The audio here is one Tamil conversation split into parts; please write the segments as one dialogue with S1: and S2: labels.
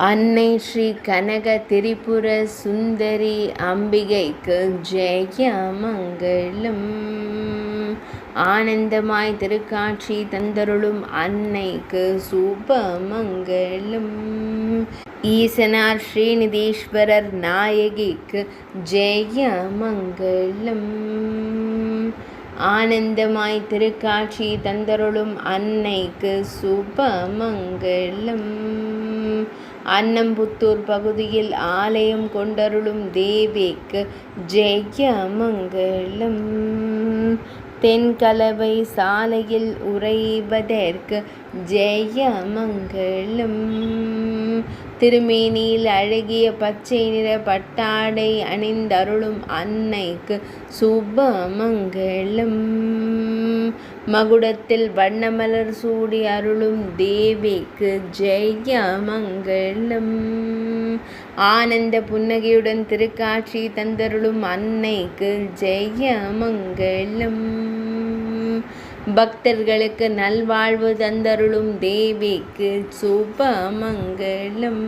S1: அன்னை ஸ்ரீ கனக திரிபுர சுந்தரி அம்பிகைக்கு ஜெயமங்கலம். ஆனந்தமாய் திருக்காட்சி தந்தருளும் அன்னைக்கு சுபமங்கலம். ஈசனார் ஸ்ரீநிதீஸ்வரர் நாயகிக்கு ஜெயமங்கலம். ஆனந்தமாய் திருக்காட்சி தந்தருளும் அன்னைக்கு சுபமங்கலம். அன்னம்புத்தூர் பகுதியில் ஆலயம் கொண்டருளும் தேவிக்கு ஜெயமங்கலம். தென்கலவை சாலையில் உறைவதற்கு ஜெயமங்கலம். திருமேனியில் அழகிய பச்சை நிற பட்டாடை அணிந்தருளும் அன்னைக்கு சுபமங்கலம். மகுடத்தில் வண்ணமலர் சூடி அருளும் தேவிக்கு ஜெயமங்கலம். ஆனந்த புன்னகையுடன் திருக்காட்சி தந்தருளும் அன்னைக்கு ஜெயமங்கலம். பக்தர்களுக்கு நல்வாழ்வு தந்தருளும் தேவிக்கு சுபமங்கலம்.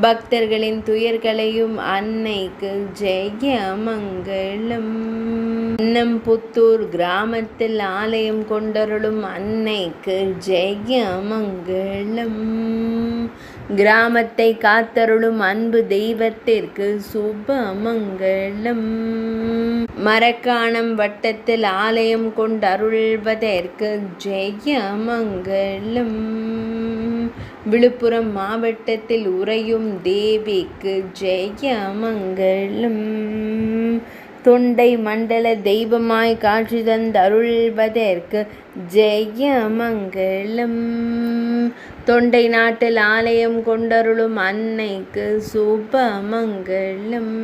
S1: பக்தர்களின் துயர்களையும் அன்னைக்கு ஜெயமங்கலம். அன்னம்புத்தூர் கிராமத்தில் ஆலயம் கொண்டருளும் அன்னைக்கு ஜெயமங்கலம். கிராமத்தை காத்தருளும் அன்பு தெய்வத்திற்கு சுபமங்கலம். மரக்காணம் வட்டத்தில் ஆலயம் கொண்டருள்வதற்கு ஜெயமங்கலம். விழுப்புரம் மாவட்டத்தில் உறையும் தேவிக்கு ஜெயமங்கலம். தொண்டை மண்டல தெய்வமாய் காட்சி தந்தருள்வதற்கு ஜெயமங்கலம். தொண்டை நாட்டில் ஆலயம் கொண்டருளும் அன்னைக்கு சுபமங்கலம்.